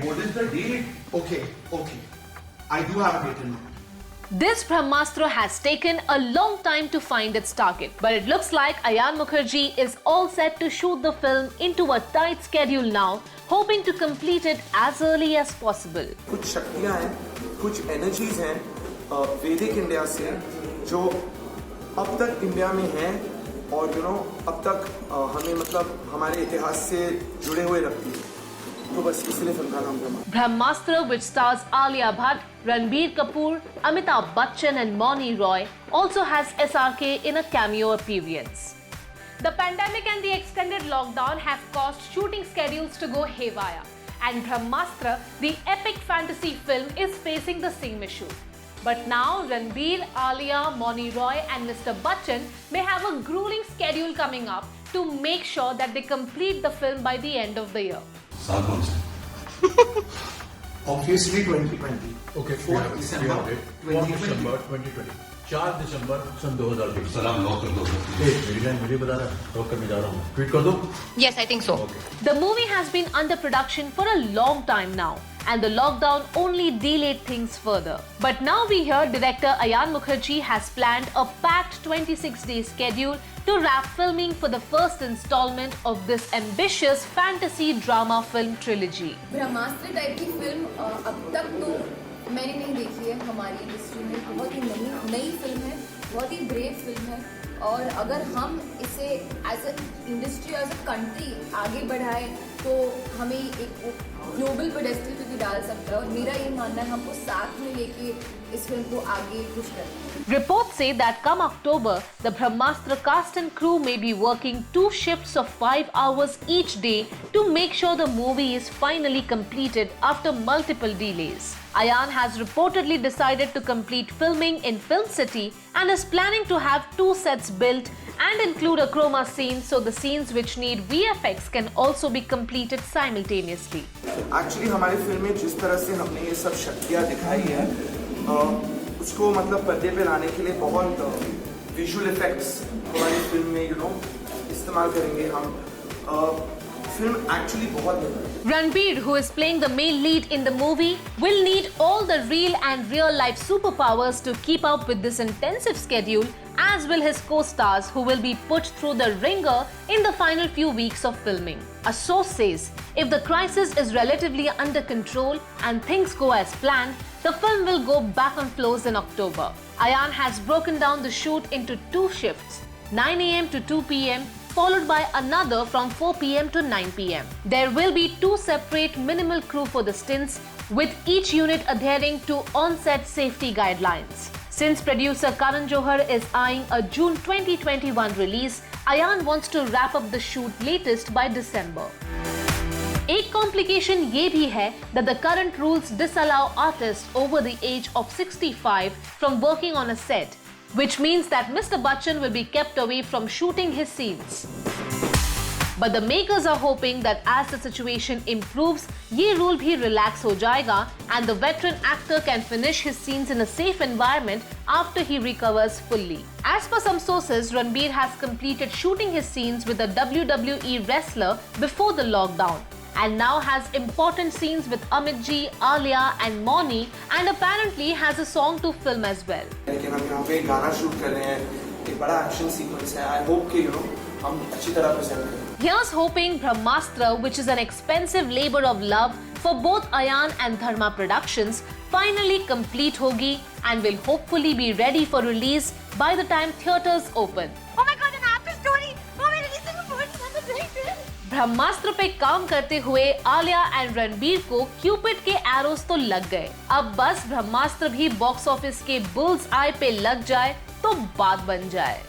What is the date? Okay. I do have a date in mind. This Brahmastra has taken a long time to find its target, but it looks like Ayan Mukherjee is all set to shoot the film into a tight schedule now, hoping to complete it as early as possible. कुछ शक्तियाँ हैं, कुछ energies हैं वैदिक India से जो अब तक इंडिया में हैं और अब तक हमें मतलब हमारे इतिहास से जुड़े हुए रखती है. तो बस इसलिए फिल्म का नाम Brahmastra, which stars Alia Bhatt, Ranbir Kapoor, Amitabh Bachchan and Moni Roy, also has SRK in a cameo appearance. The pandemic and the extended lockdown have caused shooting schedules to go haywire, and Brahmastra, the epic fantasy film, is facing the same issue. But now Ranbir, Alia, Moni Roy and Mr. Bachchan may have a grueling schedule coming up to make sure that they complete the film by the end of the year. Obviously 2020. Okay, 4th December 2020. 4 दिसंबर सन 2020. सलाम lock कर दो. मेरी line मुझे बता रहा है. Lock करने जा रहा हूँ. ट्वीट कर दो. Yes, I think so. Okay. The movie has been under production for a long time now, and the lockdown only delayed things further. But now we hear director Ayan Mukherjee has planned a packed 26-day schedule to wrap filming for the first installment of this ambitious fantasy drama film trilogy. Brahmastra type की film अब तक तो मैंने नहीं देखी है हमारी industry में. बहुत ही नई फिल्म है, बहुत ही ब्रेव फिल्म है, और अगर हम इसे as a industry as a country आगे बढ़ाए तो हमें एक ग्लोबल पेडेस्टल पे भी डाल सकता है. और मेरा ये मानना है हमको साथ में लेके इस फिल्म को आगे पुश करना है. Reports say that come October, the Brahmastra cast and crew may be working 2 shifts of 5 hours each day to make sure the movie is finally completed after multiple delays. Ayan has reportedly decided to complete filming in Film City and is planning to have 2 sets built and include a chroma scene so the scenes which need VFX can also be completed simultaneously. Actually हमारी film में जिस तरह से हमने ये सब शक्तियाँ दिखाई है उसको मतलब पर्दे पे लाने के लिए बहुत विजुअल इफेक्ट्स हमारी फिल्म में इस्तेमाल करेंगे हम. फिल्म एक्चुअली बहुत है. Ranbir, who is playing the main lead in the movie, will need all the real and real-life superpowers to keep up with this intensive schedule, as will his co-stars who will be put through the ringer in the final few weeks of filming. A source says, if the crisis is relatively under control and things go as planned, the film will go back on floors in October. Ayan has broken down the shoot into 2 shifts, 9 a.m. to 2 p.m., followed by another from 4 p.m. to 9 p.m. There will be 2 separate minimal crew for the stints, with each unit adhering to on-set safety guidelines. Since producer Karan Johar is eyeing a June 2021 release, Ayan wants to wrap up the shoot latest by December. एक complication ये भी है that the current rules disallow artists over the age of 65 from working on a set, which means that Mr. Bachchan will be kept away from shooting his scenes. But the makers are hoping that as the situation improves, ये rule भी relax हो जाएगा and the veteran actor can finish his scenes in a safe environment after he recovers fully. As per some sources, Ranbir has completed shooting his scenes with a WWE wrestler before the lockdown, and now has important scenes with Amit Ji, Alia and Moni, and apparently has a song to film as well. लेकिन हम यहाँ पे गाना shoot कर रहे हैं, एक बड़ा एक्शन सीक्वेंस है. आई होप कि हम अच्छी तरह प्रेजेंट करें. Here's hoping Brahmastra, which is an expensive labor of love for both Ayan and Dharma Productions, finally complete hogi and will hopefully be ready for release by the time theatres open. Oh my god, an after story! Oh, we're releasing a movie on the great film! ब्रह्मास्त्र पे काम करते हुए Alia and Ranbir को Cupid के arrows तो लग गए. अब बस ब्रह्मास्त्र भी बॉक्स ऑफिस के बुल्स आई पे लग जाए तो बात बन जाए.